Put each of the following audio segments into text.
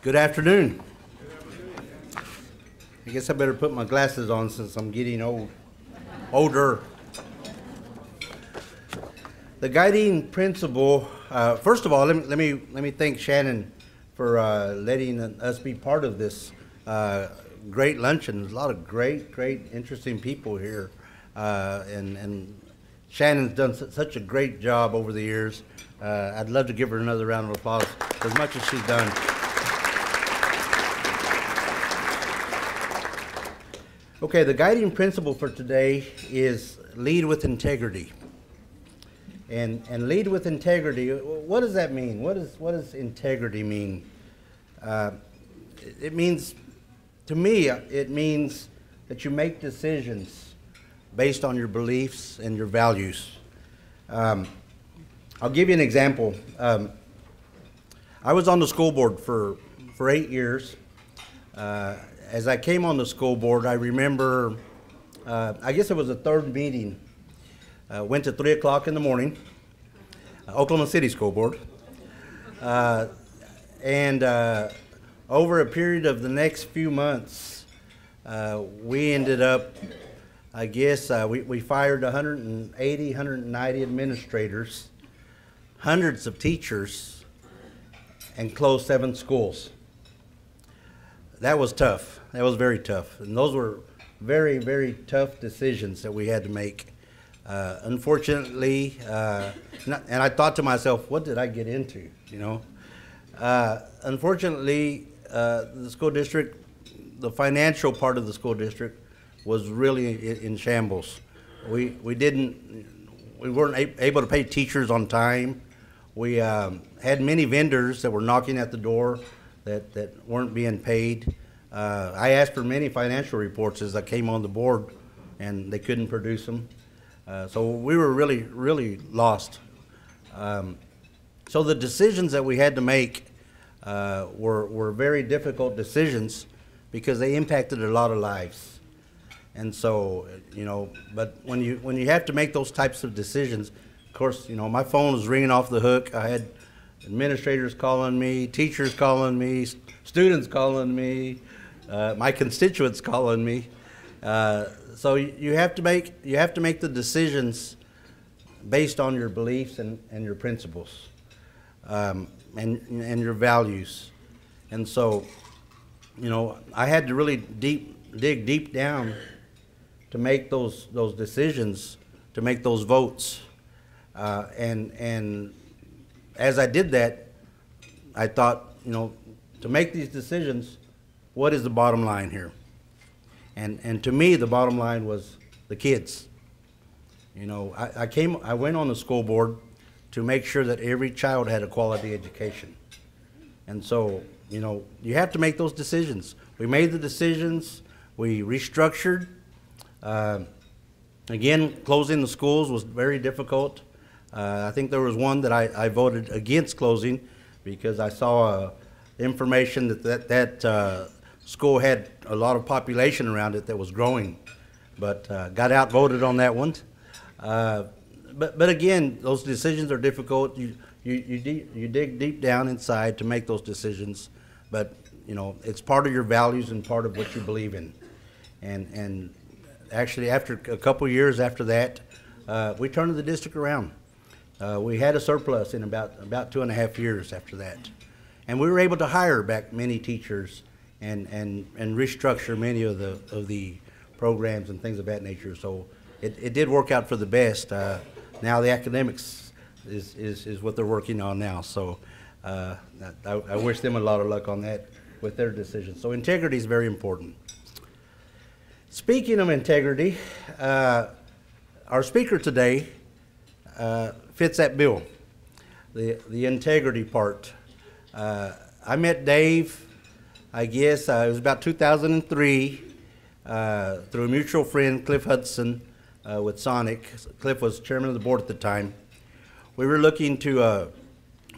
Good afternoon. I guess I better put my glasses on since I'm getting older. The guiding principle. First of all, let me thank Shannon for letting us be part of this great luncheon. There's a lot of great, interesting people here, and Shannon's done such a great job over the years. I'd love to give her another round of applause as much as she's done. Okay, the guiding principle for today is lead with integrity. And lead with integrity, what does that mean? What does integrity mean? It means, to me, it means that you make decisions based on your beliefs and your values. I'll give you an example. I was on the school board for 8 years. As I came on the school board, I remember, I guess it was the third meeting. Went to 3 o'clock in the morning, Oklahoma City School Board. And over a period of the next few months, we ended up, I guess, we fired 180, 190 administrators, hundreds of teachers, and closed 7 schools. That was tough. That was very tough. And those were very, very tough decisions that we had to make. Unfortunately, and I thought to myself, what did I get into, you know? Unfortunately, the school district, the financial part of the school district was really in shambles. We weren't able to pay teachers on time. We had many vendors that were knocking at the door that weren't being paid. I asked for many financial reports as I came on the board, and they couldn't produce them. So we were really lost. So the decisions that we had to make were very difficult decisions because they impacted a lot of lives. And so, you know, but when you have to make those types of decisions, of course, you know, my phone was ringing off the hook. I had administrators calling me, teachers calling me, students calling me, my constituents calling me. So you have to make the decisions based on your beliefs and your principles, and your values. And so, you know, I had to really dig deep down to make those decisions, to make those votes, and as I did that, I thought, you know, to make these decisions, what is the bottom line here? And to me, the bottom line was the kids. You know, I went on the school board to make sure that every child had a quality education. And so, you know, you have to make those decisions. We made the decisions, we restructured. Again, closing the schools was very difficult. I think there was one that I voted against closing because I saw information that school had a lot of population around it that was growing, but got outvoted on that one. But again, those decisions are difficult. You dig deep down inside to make those decisions, but you know it's part of your values and part of what you believe in. And actually, after a couple years after that, we turned the district around. We had a surplus in about 2.5 years after that, and we were able to hire back many teachers and restructure many of the programs and things of that nature. So it did work out for the best. Now the academics is what they're working on now. So I wish them a lot of luck on that with their decisions. So integrity is very important. Speaking of integrity, our speaker today fits that bill, the integrity part. I met Dave, I guess it was about 2003, through a mutual friend, Cliff Hudson, with Sonic. Cliff was chairman of the board at the time. We were looking to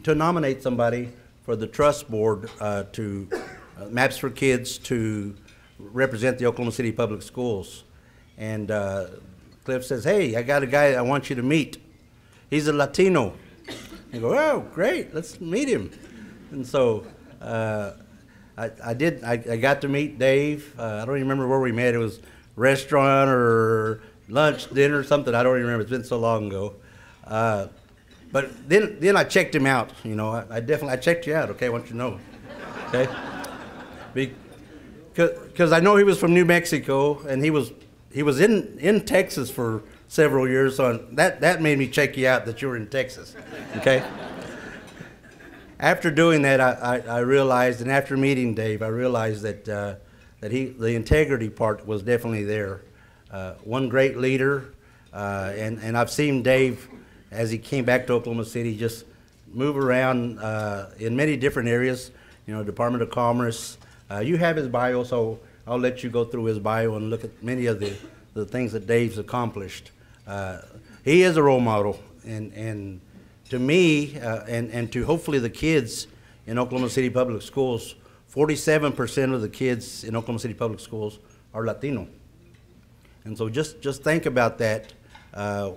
nominate somebody for the trust board to Maps for Kids to represent the Oklahoma City Public Schools. And Cliff says, hey, I got a guy I want you to meet. He's a Latino. I go, oh, great, let's meet him. And so I got to meet Dave. I don't even remember where we met. It was restaurant or lunch, dinner, something. I don't even remember. It's been so long ago. But then I checked him out. You know, I checked you out. Okay, I want you to know. Okay, because I know he was from New Mexico and he was in Texas for several years. So that made me check you out that you were in Texas. Okay. After doing that, I realized, and after meeting Dave, I realized that the integrity part was definitely there. One great leader, and I've seen Dave as he came back to Oklahoma City just move around in many different areas. You know, Department of Commerce. You have his bio, so I'll let you go through his bio and look at many of the things that Dave's accomplished. He is a role model, and to me, and to hopefully the kids in Oklahoma City Public Schools, 47% of the kids in Oklahoma City Public Schools are Latino. And so just think about that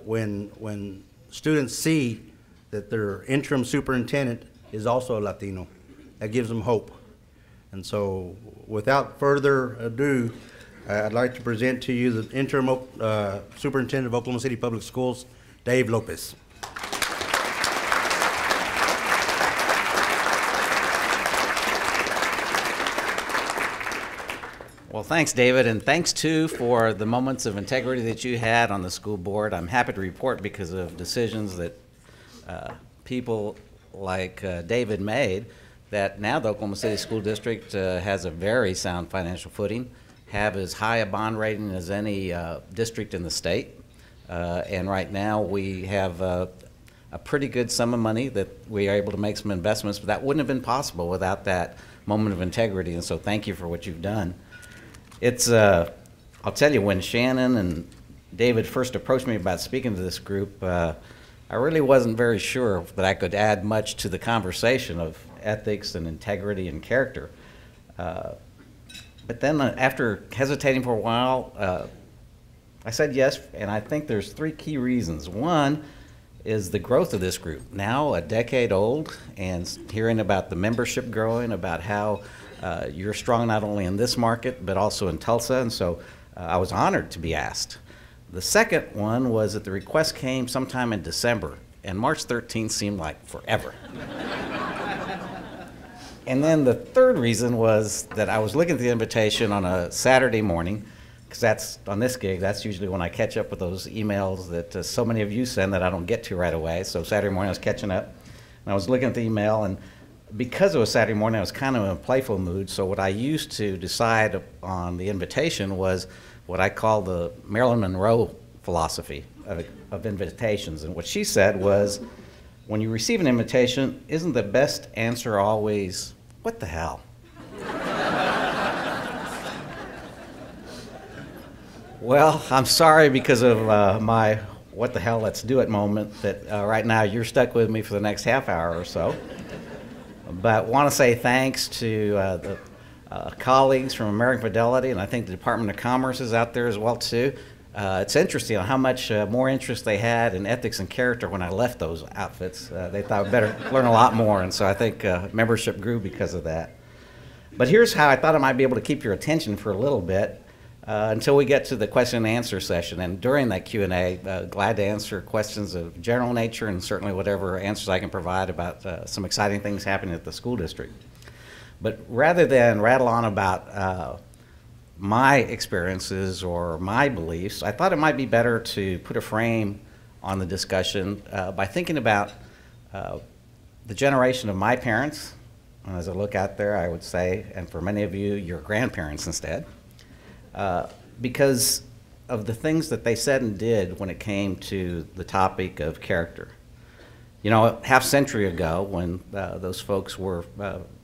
when students see that their interim superintendent is also a Latino. That gives them hope. And so without further ado, I'd like to present to you the interim superintendent of Oklahoma City Public Schools, Dave Lopez. Well, thanks, David, and thanks, too, for the moments of integrity that you had on the school board. I'm happy to report because of decisions that people like David made that now the Oklahoma City School District has a very sound financial footing, have as high a bond rating as any district in the state, and right now we have a pretty good sum of money that we are able to make some investments, but that wouldn't have been possible without that moment of integrity, and so thank you for what you've done. It's, I'll tell you, when Shannon and David first approached me about speaking to this group, I really wasn't very sure that I could add much to the conversation of ethics and integrity and character. But then after hesitating for a while, I said yes, and I think there's three key reasons. One is the growth of this group, now a decade old, and hearing about the membership growing, about how you're strong not only in this market, but also in Tulsa, and so I was honored to be asked. The second one was that the request came sometime in December, and March 13th seemed like forever. And then the third reason was that I was looking at the invitation on a Saturday morning, because that's, on this gig, that's usually when I catch up with those emails that so many of you send that I don't get to right away. So Saturday morning I was catching up, and I was looking at the email, and because it was Saturday morning, I was kind of in a playful mood, so what I used to decide on the invitation was what I call the Marilyn Monroe philosophy of invitations. And what she said was, when you receive an invitation, isn't the best answer always, what the hell? Well, I'm sorry because of my what the hell, let's do it moment that right now you're stuck with me for the next half hour or so. But want to say thanks to the colleagues from American Fidelity, and I think the Department of Commerce is out there as well too. It's interesting how much more interest they had in ethics and character when I left those outfits. They thought I'd better learn a lot more, and so I think membership grew because of that. But here's how I thought I might be able to keep your attention for a little bit until we get to the question and answer session. And during that Q&A, glad to answer questions of general nature and certainly whatever answers I can provide about some exciting things happening at the school district. But rather than rattle on about my experiences or my beliefs, I thought it might be better to put a frame on the discussion by thinking about the generation of my parents. And as I look out there, I would say, and for many of you, your grandparents instead, because of the things that they said and did when it came to the topic of character. You know, half century ago, when those folks were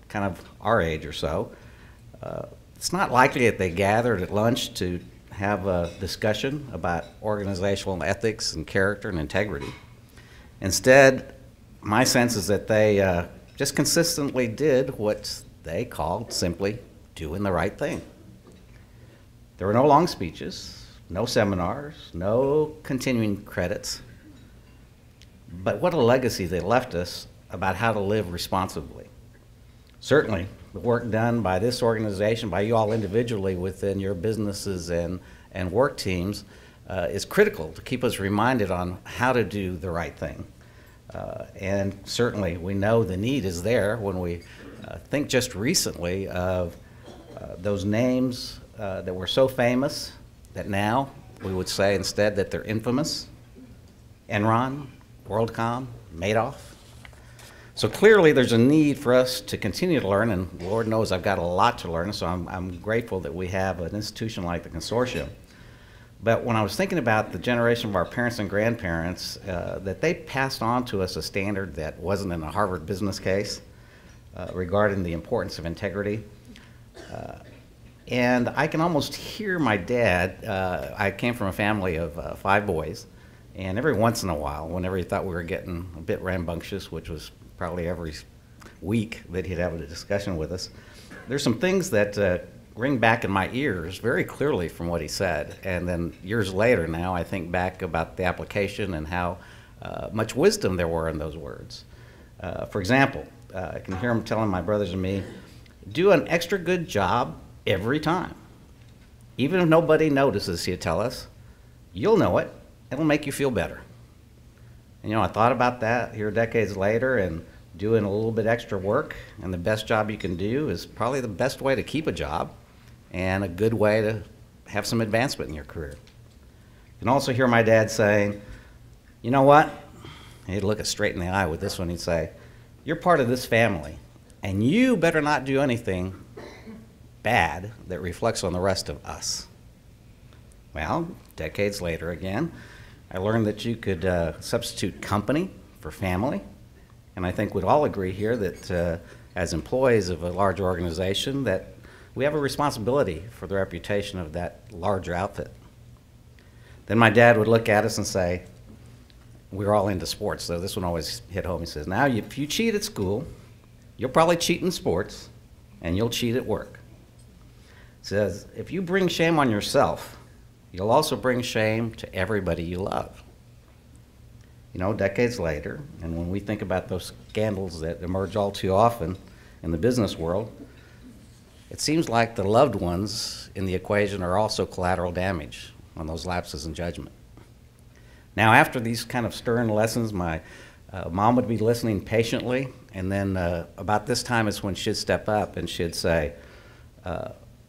kind of our age or so, it's not likely that they gathered at lunch to have a discussion about organizational ethics and character and integrity. Instead, my sense is that they just consistently did what they called simply doing the right thing. There were no long speeches, no seminars, no continuing credits, but what a legacy they left us about how to live responsibly. Certainly, the work done by this organization, by you all individually within your businesses and work teams, is critical to keep us reminded on how to do the right thing. And certainly, we know the need is there when we think just recently of those names that were so famous that now we would say instead that they're infamous. Enron, WorldCom, Madoff. So clearly there's a need for us to continue to learn, and Lord knows I've got a lot to learn, so I'm grateful that we have an institution like the Consortium. But when I was thinking about the generation of our parents and grandparents, that they passed on to us a standard that wasn't in a Harvard business case regarding the importance of integrity. And I can almost hear my dad. I came from a family of 5 boys, and every once in a while, whenever he thought we were getting a bit rambunctious, which was probably every week that he'd have a discussion with us, there's some things that ring back in my ears very clearly from what he said. And then years later now, I think back about the application and how much wisdom there were in those words. For example, I can hear him telling my brothers and me, do an extra good job every time. Even if nobody notices, he'd tell us, you'll know it. It'll make you feel better. And, I thought about that here decades later, and doing a little bit extra work, and the best job you can do is probably the best way to keep a job and a good way to have some advancement in your career. You can also hear my dad saying, you know what? He'd look us straight in the eye with this one. He'd say, you're part of this family, and you better not do anything bad that reflects on the rest of us. Well, decades later again, I learned that you could substitute company for family. And I think we'd all agree here that as employees of a large organization that we have a responsibility for the reputation of that larger outfit. Then my dad would look at us and say, we're all into sports, so this one always hit home. He says, now if you cheat at school, you'll probably cheat in sports, and you'll cheat at work. He says, if you bring shame on yourself, you'll also bring shame to everybody you love. Decades later, and when we think about those scandals that emerge all too often in the business world, it seems like the loved ones in the equation are also collateral damage on those lapses in judgment. Now, after these kind of stern lessons, my mom would be listening patiently, and then about this time is when she'd step up and she'd say,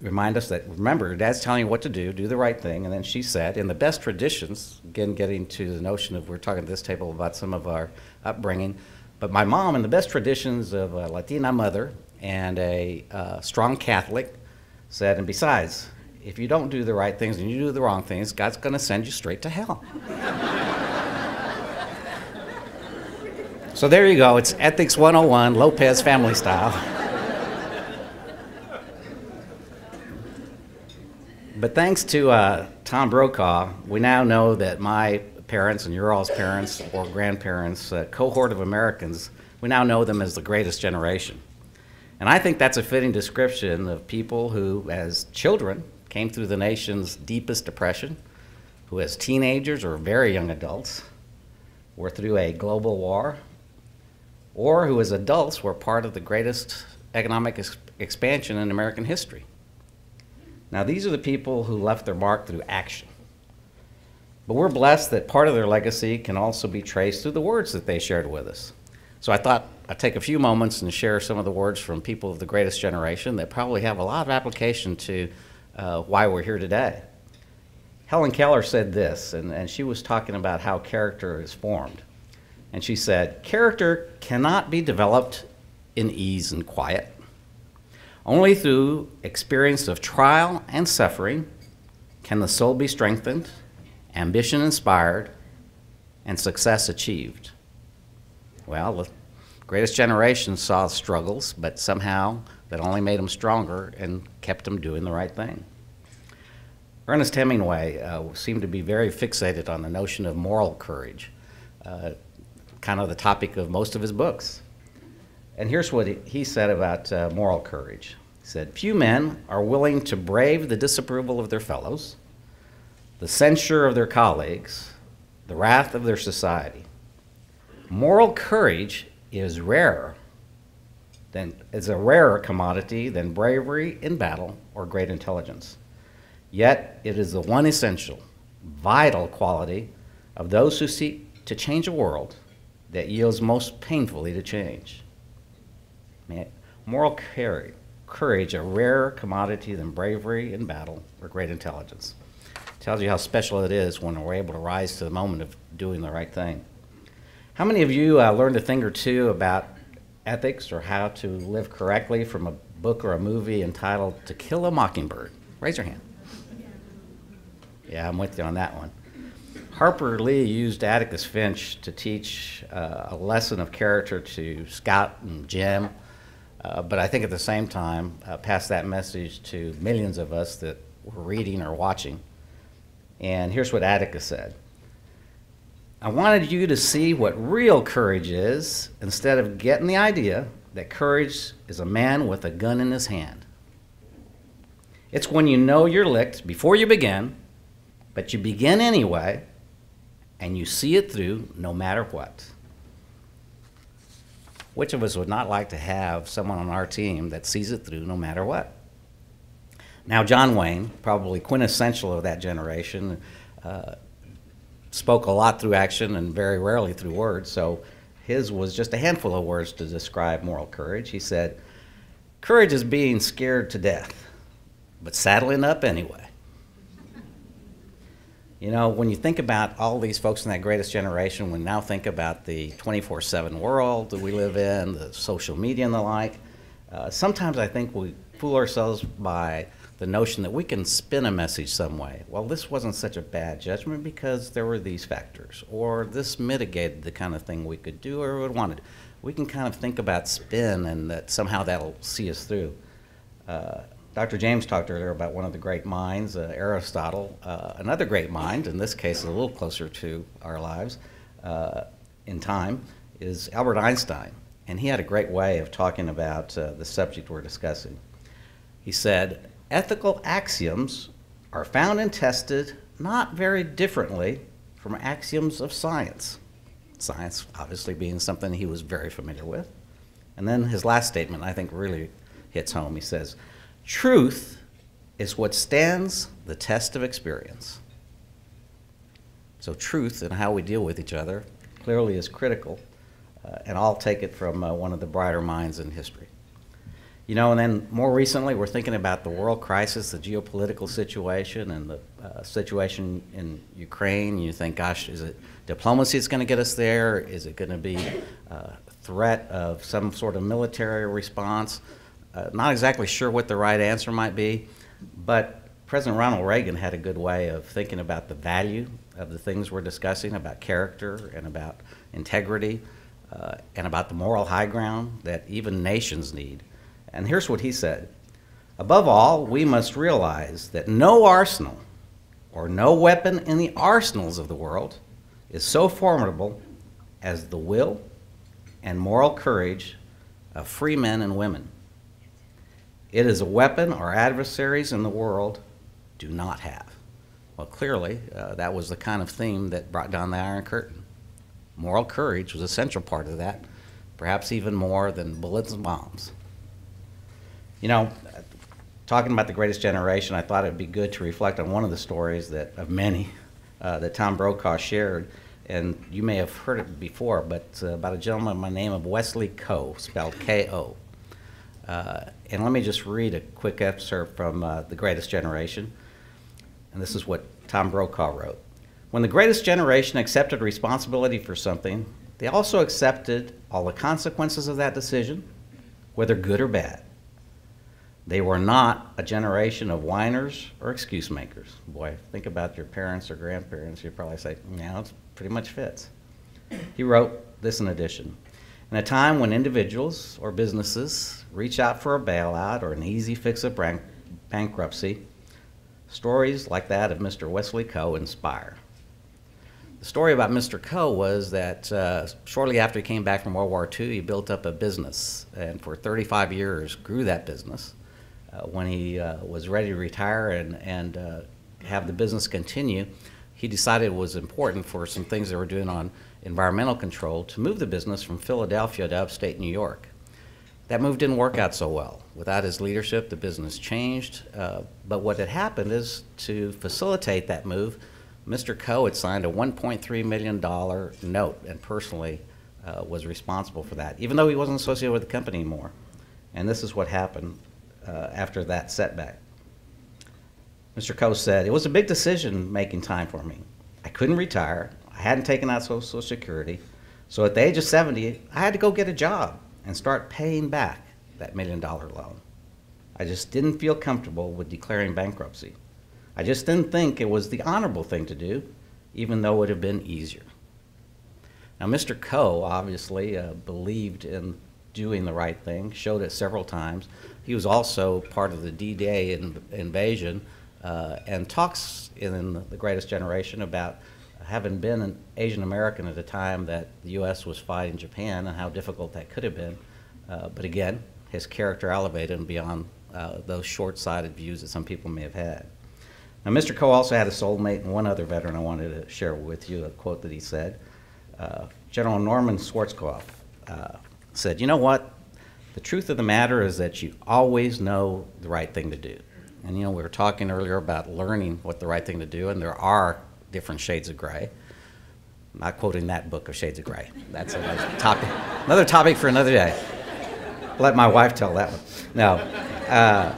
remind us that, remember, Dad's telling you what to do the right thing. And then she said, in the best traditions, again, getting to the notion of, we're talking at this table about some of our upbringing, but my mom, in the best traditions of a Latina mother and a strong Catholic, said, and besides, if you don't do the right things and you do the wrong things, God's going to send you straight to hell. So there you go. It's Ethics 101, Lopez family style. But thanks to Tom Brokaw, we now know that my parents and your all's parents or grandparents, cohort of Americans, we now know them as the greatest generation. And I think that's a fitting description of people who, as children, came through the nation's deepest depression, who as teenagers or very young adults were through a global war, or who as adults were part of the greatest economic expansion in American history. Now, these are the people who left their mark through action. But we're blessed that part of their legacy can also be traced through the words that they shared with us. So I thought I'd take a few moments and share some of the words from people of the greatest generation that probably have a lot of application to why we're here today. Helen Keller said this, and she was talking about how character is formed. And she said, character cannot be developed in ease and quiet. Only through experience of trial and suffering can the soul be strengthened, ambition inspired, and success achieved. Well, the greatest generation saw struggles, but somehow that only made them stronger and kept them doing the right thing. Ernest Hemingway seemed to be very fixated on the notion of moral courage, kind of the topic of most of his books. And here's what he said about moral courage. He said, few men are willing to brave the disapproval of their fellows, the censure of their colleagues, the wrath of their society. Moral courage is rarer, is a rarer commodity than bravery in battle or great intelligence. Yet it is the one essential, vital quality of those who seek to change a world that yields most painfully to change. Moral courage, a rarer commodity than bravery in battle or great intelligence. Tells you how special it is when we're able to rise to the moment of doing the right thing. How many of you learned a thing or two about ethics or how to live correctly from a book or a movie entitled To Kill a Mockingbird? Raise your hand. Yeah, I'm with you on that one. Harper Lee used Atticus Finch to teach a lesson of character to Scout and Jim, but I think at the same time pass that message to millions of us that were reading or watching. And here's what Atticus said. I wanted you to see what real courage is instead of getting the idea that courage is a man with a gun in his hand. It's when you know you're licked before you begin, but you begin anyway, and you see it through no matter what. Which of us would not like to have someone on our team that sees it through no matter what? Now, John Wayne, probably quintessential of that generation, spoke a lot through action and very rarely through words, so his was just a handful of words to describe moral courage. He said, courage is being scared to death, but saddling up anyway. You know, when you think about all these folks in that greatest generation, we now think about the 24/7 world that we live in, the social media and the like. Sometimes I think we fool ourselves by the notion that we can spin a message some way. Well, this wasn't such a bad judgment because there were these factors, or this mitigated the kind of thing we could do or would want to do. We can kind of think about spin and that somehow that'll see us through. Dr. James talked earlier about one of the great minds, Aristotle. Another great mind, in this case a little closer to our lives in time, is Albert Einstein. And he had a great way of talking about the subject we're discussing. He said, ethical axioms are found and tested not very differently from axioms of science. Science obviously being something he was very familiar with. And then his last statement I think really hits home. He says, truth is what stands the test of experience. So truth and how we deal with each other clearly is critical, and I'll take it from one of the brighter minds in history. You know, and then more recently, we're thinking about the world crisis, the geopolitical situation, and the situation in Ukraine. You think, gosh, is it diplomacy that's going to get us there? Is it going to be a threat of some sort of military response? Not exactly sure what the right answer might be, but President Ronald Reagan had a good way of thinking about the value of the things we're discussing, about character and about integrity, and about the moral high ground that even nations need. And here's what he said. Above all, we must realize that no arsenal or no weapon in the arsenals of the world is so formidable as the will and moral courage of free men and women. It is a weapon our adversaries in the world do not have. Well, clearly, that was the kind of theme that brought down the Iron Curtain. Moral courage was a central part of that, perhaps even more than bullets and bombs. You know, talking about the greatest generation, I thought it would be good to reflect on one of the stories of many that Tom Brokaw shared. And you may have heard it before, but about a gentleman by the name of Wesley Coe, spelled K-O. And let me just read a quick excerpt from The Greatest Generation. And this is what Tom Brokaw wrote. When the greatest generation accepted responsibility for something, they also accepted all the consequences of that decision, whether good or bad. They were not a generation of whiners or excuse makers. Boy, think about your parents or grandparents, you'd probably say, yeah, it pretty much fits. He wrote this in addition. In a time when individuals or businesses reach out for a bailout or an easy fix of bankruptcy, stories like that of Mr. Wesley Coe inspire. The story about Mr. Coe was that shortly after he came back from World War II, he built up a business, and for 35 years grew that business. When he was ready to retire and have the business continue, he decided it was important for some things they were doing on environmental control to move the business from Philadelphia to upstate New York. That move didn't work out so well. Without his leadership, the business changed. But what had happened is, to facilitate that move, Mr. Coe had signed a $1.3 million note and personally was responsible for that, even though he wasn't associated with the company anymore. And this is what happened after that setback. Mr. Coe said, "It was a big decision making time for me. I couldn't retire. I hadn't taken out Social Security. So at the age of 70, I had to go get a job and start paying back that $1 million loan. I just didn't feel comfortable with declaring bankruptcy. I just didn't think it was the honorable thing to do, even though it would have been easier." Now, Mr. Coe obviously believed in doing the right thing, showed it several times. He was also part of the D-Day invasion and talks in The Greatest Generation about having been an Asian American at the time that the U.S. was fighting Japan and how difficult that could have been. But again, his character elevated him beyond those short-sighted views that some people may have had. Now, Mr. Coe also had a soulmate, and one other veteran I wanted to share with you, a quote that he said. General Norman Schwarzkopf said, "You know what? The truth of the matter is that you always know the right thing to do." And you know, we were talking earlier about learning what the right thing to do, and there are different shades of gray. I'm not quoting that book of Shades of Gray. That's another topic for another day. Let my wife tell that one. No.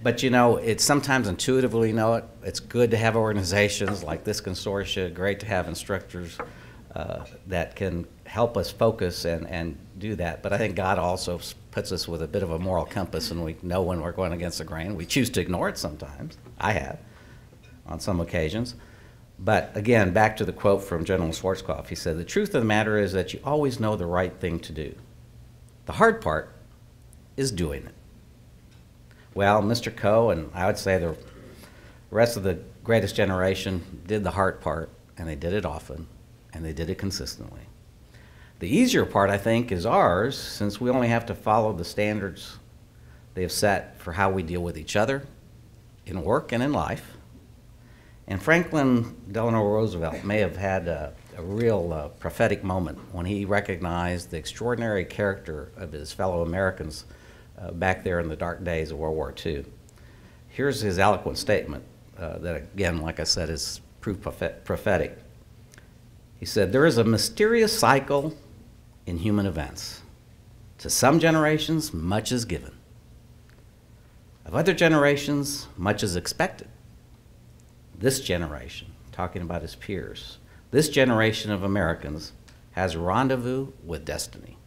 But you know, it's sometimes intuitively know it. It's good to have organizations like this consortium, great to have instructors that can help us focus and do that. But I think God also puts us with a bit of a moral compass, and we know when we're going against the grain. We choose to ignore it sometimes. I have, on some occasions. But again, back to the quote from General Schwarzkopf. He said, "The truth of the matter is that you always know the right thing to do. The hard part is doing it." Well, Mr. Coe, and I would say the rest of the Greatest Generation, did the hard part, and they did it often, and they did it consistently. The easier part, I think, is ours, since we only have to follow the standards they have set for how we deal with each other, in work and in life. And Franklin Delano Roosevelt may have had a real prophetic moment when he recognized the extraordinary character of his fellow Americans back there in the dark days of World War II. Here's his eloquent statement that, again, like I said, is proof prophetic. He said, "There is a mysterious cycle in human events. To some generations, much is given. Of other generations, much is expected. This generation," talking about his peers, "this generation of Americans has a rendezvous with destiny."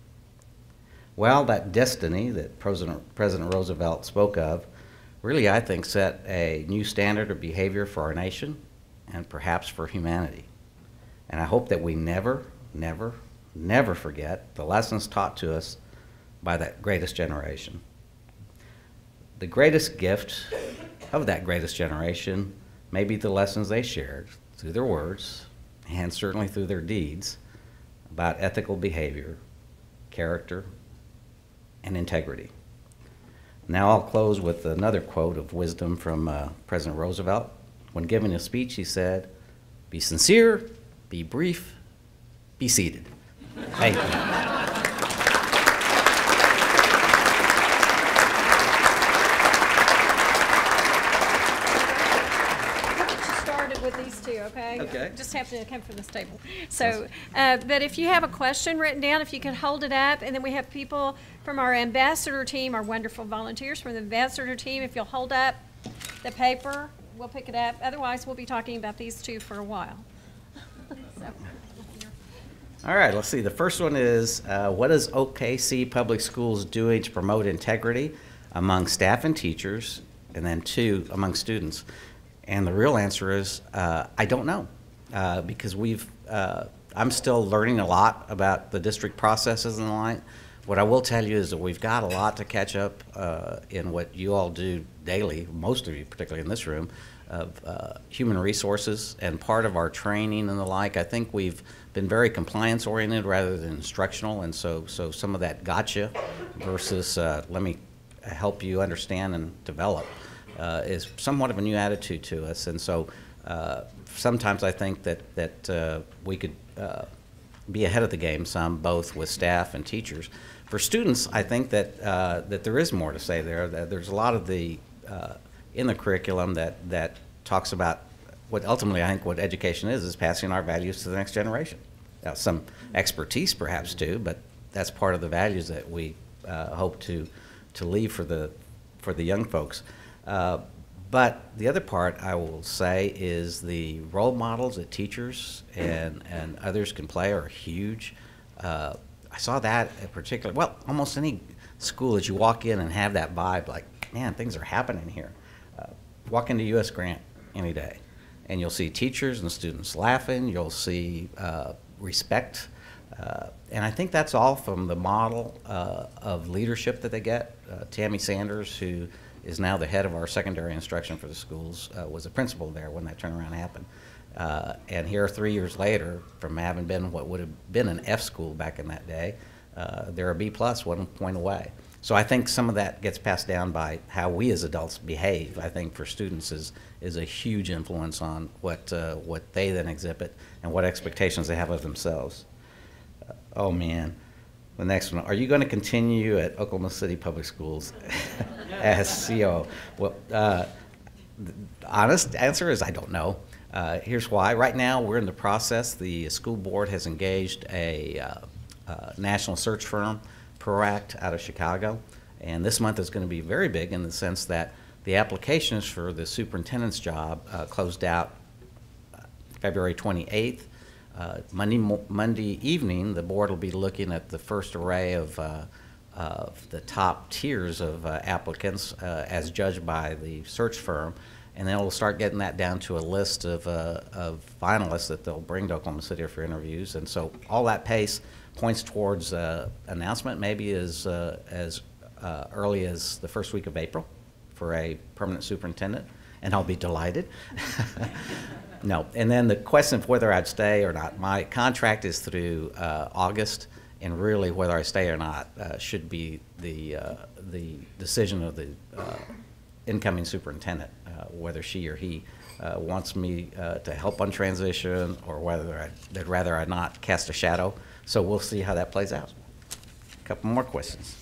Well, that destiny that President Roosevelt spoke of really, I think, set a new standard of behavior for our nation and perhaps for humanity. And I hope that we never, never, never forget the lessons taught to us by that greatest generation. The greatest gift of that greatest generation may be the lessons they shared through their words and certainly through their deeds about ethical behavior, character, and integrity. Now I'll close with another quote of wisdom from President Roosevelt. When giving a speech, he said, "Be sincere, be brief, be seated." Thank you. Okay. Just have to come from this table. So, but if you have a question written down, if you can hold it up, and then we have people from our ambassador team, our wonderful volunteers from the ambassador team. If you'll hold up the paper, we'll pick it up. Otherwise, we'll be talking about these two for a while. So. All right, let's see. The first one is, what is OKC Public Schools doing to promote integrity among staff and teachers, and then 2, among students? And the real answer is, I don't know, because I'm still learning a lot about the district processes and the like. What I will tell you is that we've got a lot to catch up in what you all do daily, most of you, particularly in this room, of human resources and part of our training and the like. I think we've been very compliance-oriented rather than instructional, and so some of that gotcha versus let me help you understand and develop is somewhat of a new attitude to us. And so sometimes I think that we could be ahead of the game some, both with staff and teachers. For students, I think that that there is more to say there. That there's a lot of the in the curriculum that talks about what ultimately I think what education is passing our values to the next generation. Now, some expertise perhaps too, but that's part of the values that we hope to leave for the young folks. But the other part I will say is the role models that teachers and others can play are huge. I saw that in particular, well, almost any school that you walk in and have that vibe, like, man, things are happening here. Walk into U.S. Grant any day, and you'll see teachers and students laughing. You'll see respect. And I think that's all from the model of leadership that they get. Tammy Sanders, who is now the head of our secondary instruction for the schools, was a principal there when that turnaround happened. And here 3 years later, from having been what would have been an F school back in that day, they're a B+, 1 point away. So I think some of that gets passed down by how we as adults behave. I think for students is a huge influence on what they then exhibit and what expectations they have of themselves. Oh man, the next one. Are you going to continue at Oklahoma City Public Schools as CO? Well, the honest answer is I don't know. Here's why. Right now we're in the process. The school board has engaged a national search firm, ProAct, out of Chicago. And this month is going to be very big in the sense that the applications for the superintendent's job closed out February 28th. Monday evening, the board will be looking at the first array of the top tiers of applicants as judged by the search firm, and then we'll start getting that down to a list of finalists that they'll bring to Oklahoma City for interviews. And so all that pace points towards announcement maybe as early as the first week of April for a permanent superintendent, and I'll be delighted. No, and then the question of whether I'd stay or not, my contract is through August, and really whether I stay or not should be the decision of the incoming superintendent, whether she or he wants me to help on transition or whether they'd rather I not cast a shadow. So we'll see how that plays out. A couple more questions.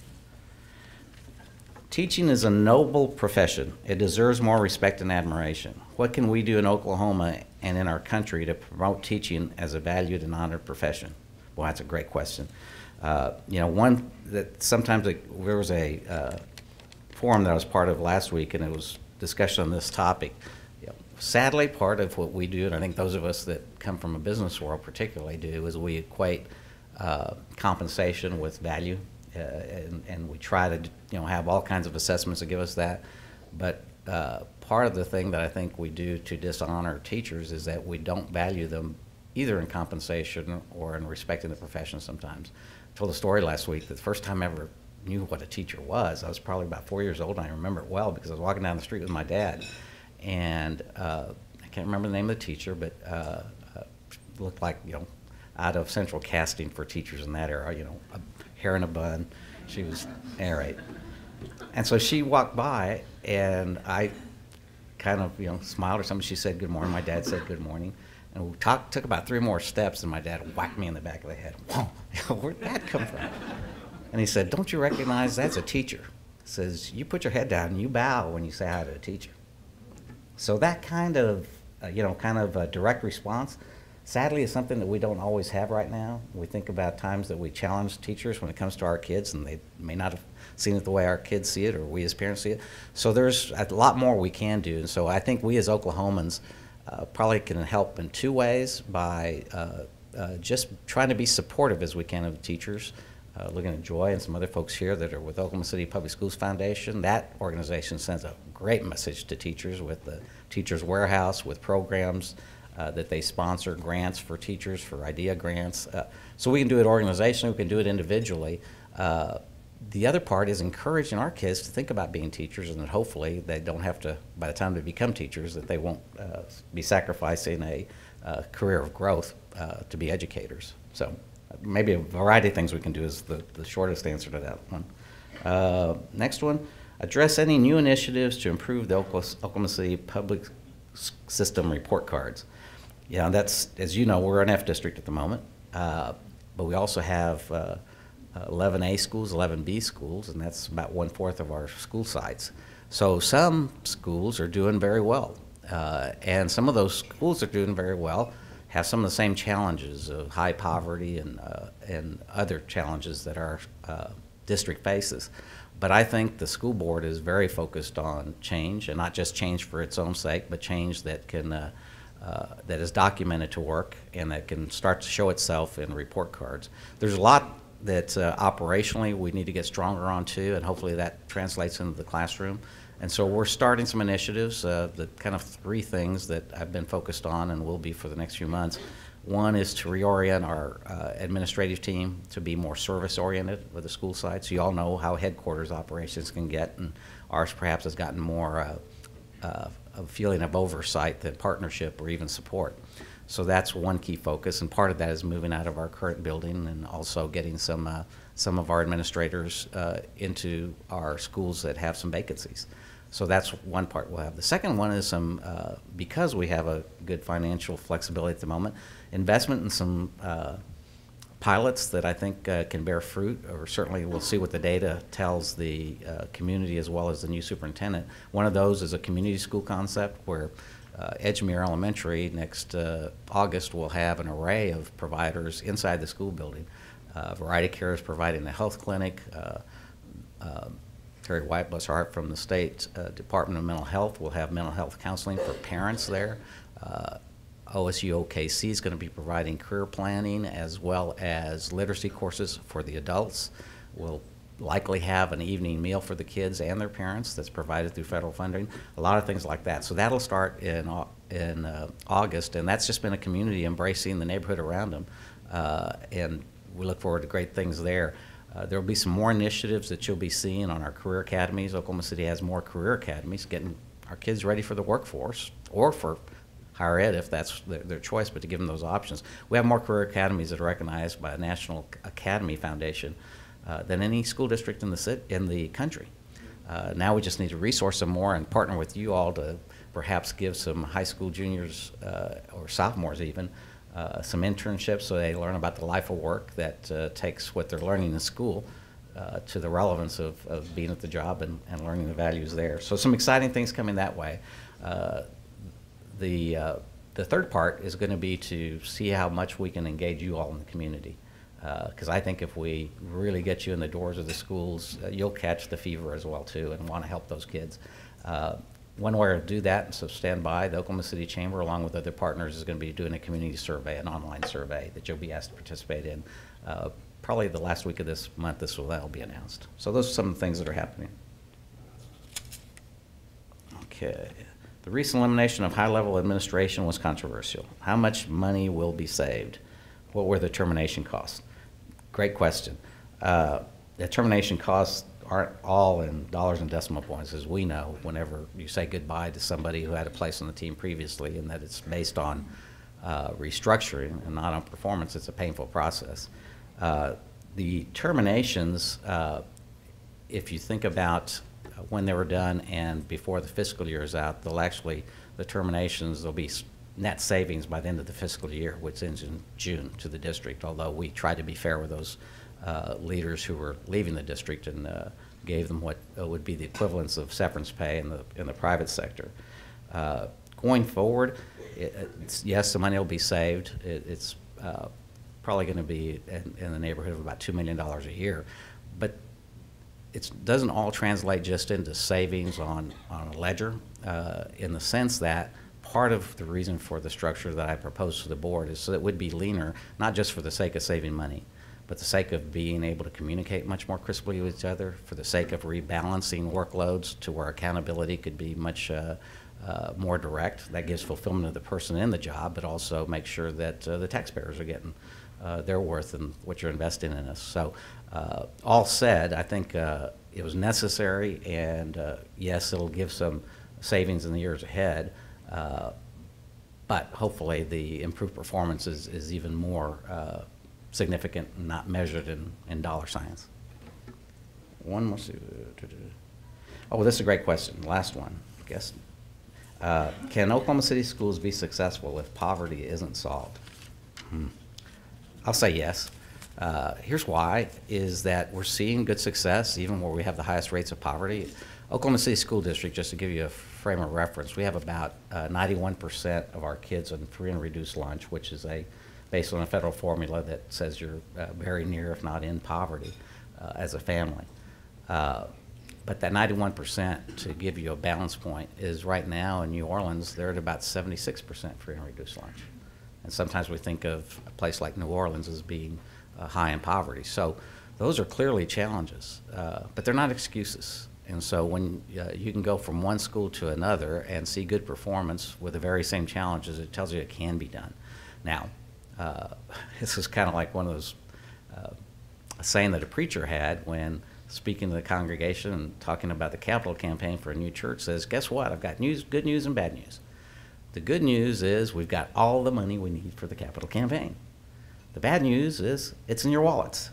Teaching is a noble profession. It deserves more respect and admiration. What can we do in Oklahoma and in our country to promote teaching as a valued and honored profession? Well, that's a great question. You know, one that sometimes there was a forum that I was part of last week, and it was discussion on this topic. You know, sadly, part of what we do, and I think those of us that come from a business world particularly do, is we equate compensation with value. And we try to have all kinds of assessments that give us that, but part of the thing that I think we do to dishonor teachers is that we don't value them either in compensation or in respecting the profession sometimes. I told a story last week that the first time I ever knew what a teacher was, I was probably about 4 years old, and I remember it well because I was walking down the street with my dad, and I can't remember the name of the teacher, but looked like, out of central casting for teachers in that era, a hair in a bun. She was, all right. And so she walked by, and I kind of, smiled or something. She said, good morning. My dad said, good morning. And we took about 3 more steps, and my dad whacked me in the back of the head. Whoa, where'd that come from? And he said, don't you recognize that's a teacher? He says, you put your head down and you bow when you say hi to a teacher. So that kind of, a direct response, sadly, is something that we don't always have right now. We think about times that we challenge teachers when it comes to our kids, and they may not have seen it the way our kids see it or we as parents see it. So there's a lot more we can do. And so I think we as Oklahomans probably can help in 2 ways by just trying to be supportive as we can of teachers. Looking at Joy and some other folks here that are with Oklahoma City Public Schools Foundation. That organization sends a great message to teachers with the Teachers Warehouse, with programs that they sponsor, grants for teachers, for idea grants. So we can do it organizationally, we can do it individually. The other part is encouraging our kids to think about being teachers, and that hopefully they don't have to, by the time they become teachers, that they won't be sacrificing a career of growth to be educators. So maybe a variety of things we can do is the shortest answer to that one. Next one, address any new initiatives to improve the Oklahoma City public system report cards. Yeah, that's, as you know, we're an F district at the moment. but we also have 11 A schools, 11 B schools, and that's about 1/4 of our school sites. So some schools are doing very well, and some of those schools that are doing very well have some of the same challenges of high poverty and other challenges that our district faces. But I think the school board is very focused on change, and not just change for its own sake, but change that can that is documented to work and that can start to show itself in report cards. There's a lot that operationally we need to get stronger on too, and hopefully that translates into the classroom. And so we're starting some initiatives, the kind of 3 things that I've been focused on and will be for the next few months. One is to reorient our administrative team to be more service-oriented with the school sites. You all know how headquarters operations can get, and ours perhaps has gotten more a feeling of oversight than partnership or even support. So that's one key focus, and part of that is moving out of our current building and also getting some of our administrators into our schools that have some vacancies. So that's one part we'll have. The second one is some, because we have a good financial flexibility at the moment, investment in some pilots that I think can bear fruit, or certainly we'll see what the data tells the community as well as the new superintendent. One of those is a community school concept where Edgemere Elementary next August will have an array of providers inside the school building. Variety Care is providing a health clinic. Terry White, bless her heart, from the state Department of Mental Health will have mental health counseling for parents there. OSU OKC is going to be providing career planning as well as literacy courses for the adults. We'll likely have an evening meal for the kids and their parents that's provided through federal funding. A lot of things like that. So that'll start in August, and that's just been a community embracing the neighborhood around them. And we look forward to great things there. There will be some more initiatives that you'll be seeing on our career academies. Oklahoma City has more career academies, getting our kids ready for the workforce or for higher ed if that's their choice, but to give them those options. We have more career academies that are recognized by a National Academy Foundation than any school district in the country. Now we just need to resource them more and partner with you all to perhaps give some high school juniors or sophomores even some internships so they learn about the life of work that takes what they're learning in school to the relevance of being at the job and learning the values there. So some exciting things coming that way. The third part is going to be to see how much we can engage you all in the community. Because I think if we really get you in the doors of the schools, you'll catch the fever as well too and want to help those kids. One way to do that, so stand by, the Oklahoma City Chamber along with other partners is going to be doing a community survey, an online survey that you'll be asked to participate in. Probably the last week of this month that'll be announced. So those are some of the things that are happening. Okay. The recent elimination of high-level administration was controversial. How much money will be saved? What were the termination costs? Great question. The termination costs aren't all in dollars and decimal points, as we know, whenever you say goodbye to somebody who had a place on the team previously, and that it's based on restructuring and not on performance. It's a painful process. The terminations, if you think about when they were done and before the fiscal year is out, the terminations, there'll be net savings by the end of the fiscal year, which ends in June to the district, although we tried to be fair with those leaders who were leaving the district and gave them what would be the equivalence of severance pay in the private sector. Going forward, yes, the money will be saved. It's probably going to be in the neighborhood of about $2 million a year, but it doesn't all translate just into savings on a ledger in the sense that part of the reason for the structure that I proposed to the board is so that it would be leaner, not just for the sake of saving money, but the sake of being able to communicate much more crisply with each other, for the sake of rebalancing workloads to where accountability could be much more direct. That gives fulfillment of the person in the job, but also make sure that the taxpayers are getting their worth in what you're investing in us. So all said, I think it was necessary, and yes, it'll give some savings in the years ahead, but hopefully the improved performance is even more significant and not measured in dollar signs. One more. Oh, this is a great question. Last one, I guess. Can Oklahoma City schools be successful if poverty isn't solved? I'll say yes. Here's why, is that we're seeing good success even where we have the highest rates of poverty. Oklahoma City School District, just to give you a frame of reference, we have about 91% of our kids on free and reduced lunch, which is based on a federal formula that says you're very near, if not in poverty, as a family. But that 91%, to give you a balance point, is right now in New Orleans, they're at about 76% free and reduced lunch. And sometimes we think of a place like New Orleans as being high in poverty. So those are clearly challenges, but they're not excuses. And so when you can go from one school to another and see good performance with the very same challenges, it tells you it can be done. Now, this is kind of like one of those saying that a preacher had when speaking to the congregation and talking about the capital campaign for a new church, says, guess what? I've got good news and bad news. The good news is we've got all the money we need for the capital campaign. The bad news is it's in your wallets.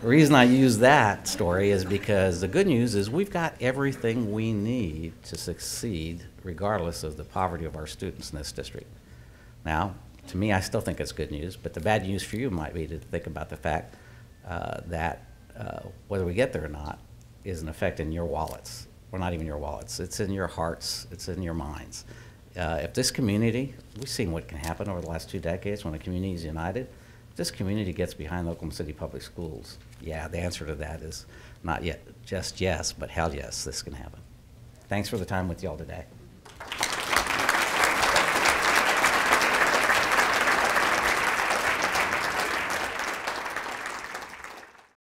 The reason I use that story is because the good news is we've got everything we need to succeed regardless of the poverty of our students in this district. Now, to me, I still think it's good news, but the bad news for you might be to think about the fact that whether we get there or not is an effect in your wallets. Well, not even your wallets. It's in your hearts. It's in your minds. If this community, we've seen what can happen over the last 2 decades when a community is united. If this community gets behind Oklahoma City Public Schools, yeah, the answer to that is not yet just yes, but hell yes, this can happen. Thanks for the time with y'all today.